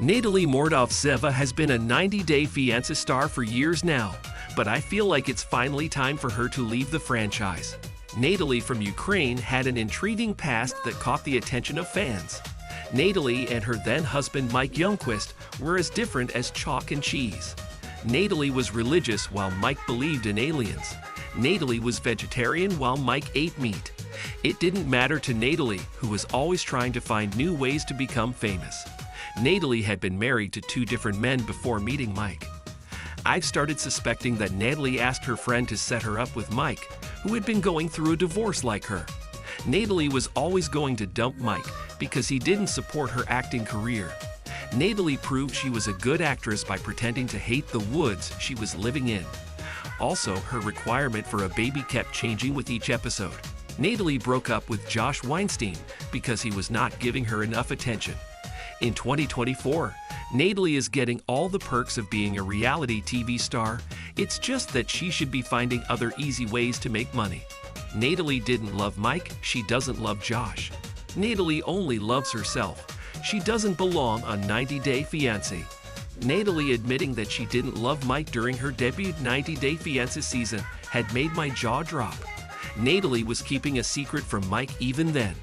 Natalie Mordovtseva has been a 90-day Fiancé star for years now, but I feel like it's finally time for her to leave the franchise. Natalie from Ukraine had an intriguing past that caught the attention of fans. Natalie and her then-husband Mike Youngquist were as different as chalk and cheese. Natalie was religious while Mike believed in aliens. Natalie was vegetarian while Mike ate meat. It didn't matter to Natalie, who was always trying to find new ways to become famous. Natalie had been married to 2 different men before meeting Mike. I've started suspecting that Natalie asked her friend to set her up with Mike, who had been going through a divorce like her. Natalie was always going to dump Mike because he didn't support her acting career. Natalie proved she was a good actress by pretending to hate the woods she was living in. Also, her requirement for a baby kept changing with each episode. Natalie broke up with Josh Weinstein because he was not giving her enough attention. In 2024, Natalie is getting all the perks of being a reality TV star. It's just that she should be finding other easy ways to make money. Natalie didn't love Mike, she doesn't love Josh. Natalie only loves herself. She doesn't belong on 90 Day Fiancé. Natalie admitting that she didn't love Mike during her debut 90 Day Fiancé season had made my jaw drop. Natalie was keeping a secret from Mike even then.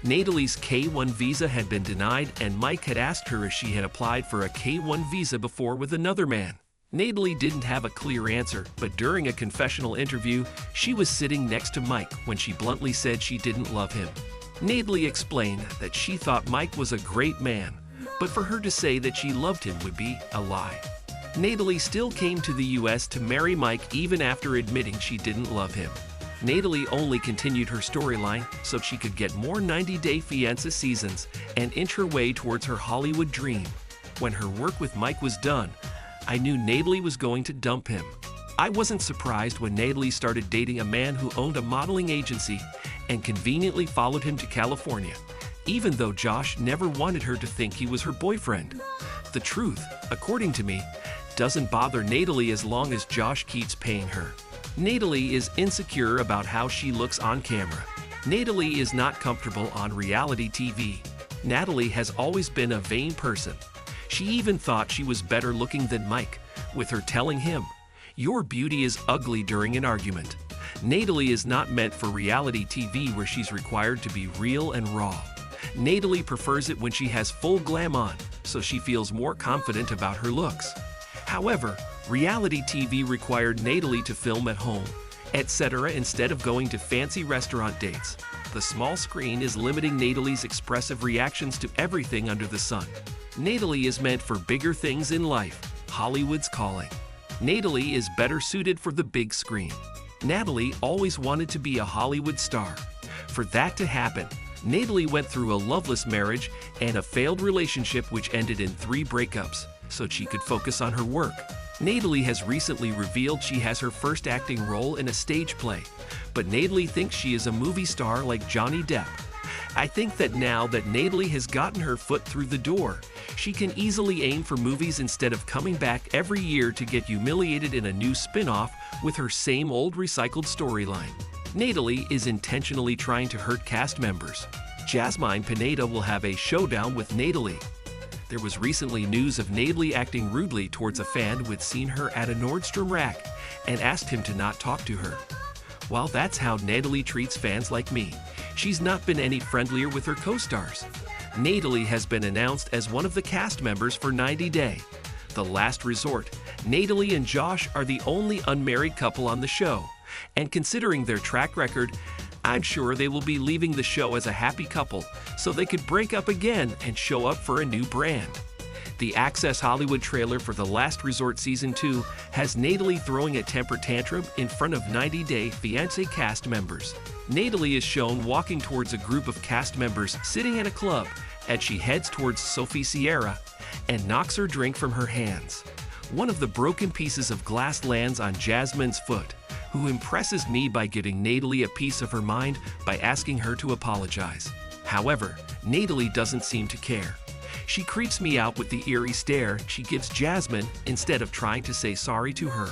Natalie's K-1 visa had been denied, and Mike had asked her if she had applied for a K-1 visa before with another man. Natalie didn't have a clear answer, but during a confessional interview, she was sitting next to Mike when she bluntly said she didn't love him. Natalie explained that she thought Mike was a great man, but for her to say that she loved him would be a lie. Natalie still came to the US to marry Mike even after admitting she didn't love him. Natalie only continued her storyline so she could get more 90 Day Fiancé seasons and inch her way towards her Hollywood dream. When her work with Mike was done, I knew Natalie was going to dump him. I wasn't surprised when Natalie started dating a man who owned a modeling agency and conveniently followed him to California, even though Josh never wanted her to think he was her boyfriend. The truth, according to me, doesn't bother Natalie as long as Josh keeps paying her. Natalie is insecure about how she looks on camera. Natalie is not comfortable on reality TV. Natalie has always been a vain person. She even thought she was better looking than Mike, with her telling him, "Your beauty is ugly," during an argument. Natalie is not meant for reality TV where she's required to be real and raw. Natalie prefers it when she has full glam on, so she feels more confident about her looks. However, reality TV required Natalie to film at home, etc. instead of going to fancy restaurant dates. The small screen is limiting Natalie's expressive reactions to everything under the sun. Natalie is meant for bigger things in life. Hollywood's calling. Natalie is better suited for the big screen. Natalie always wanted to be a Hollywood star. For that to happen, Natalie went through a loveless marriage and a failed relationship which ended in 3 breakups, so she could focus on her work. Natalie has recently revealed she has her first acting role in a stage play, but Natalie thinks she is a movie star like Johnny Depp. I think that now that Natalie has gotten her foot through the door, she can easily aim for movies instead of coming back every year to get humiliated in a new spin-off with her same old recycled storyline. Natalie is intentionally trying to hurt cast members. Jasmine Pineda will have a showdown with Natalie. There was recently news of Natalie acting rudely towards a fan who had seen her at a Nordstrom rack and asked him to not talk to her. While that's how Natalie treats fans like me, she's not been any friendlier with her co-stars. Natalie has been announced as one of the cast members for 90 Day. The last resort, Natalie and Josh are the only unmarried couple on the show, and considering their track record, I'm sure they will be leaving the show as a happy couple so they could break up again and show up for a new brand. The Access Hollywood trailer for The Last Resort Season 2 has Natalie throwing a temper tantrum in front of 90 Day Fiancé cast members. Natalie is shown walking towards a group of cast members sitting at a club as she heads towards Sophie Sierra and knocks her drink from her hands. One of the broken pieces of glass lands on Jasmine's foot, who impresses me by giving Natalie a piece of her mind by asking her to apologize. However, Natalie doesn't seem to care. She creeps me out with the eerie stare she gives Jasmine instead of trying to say sorry to her.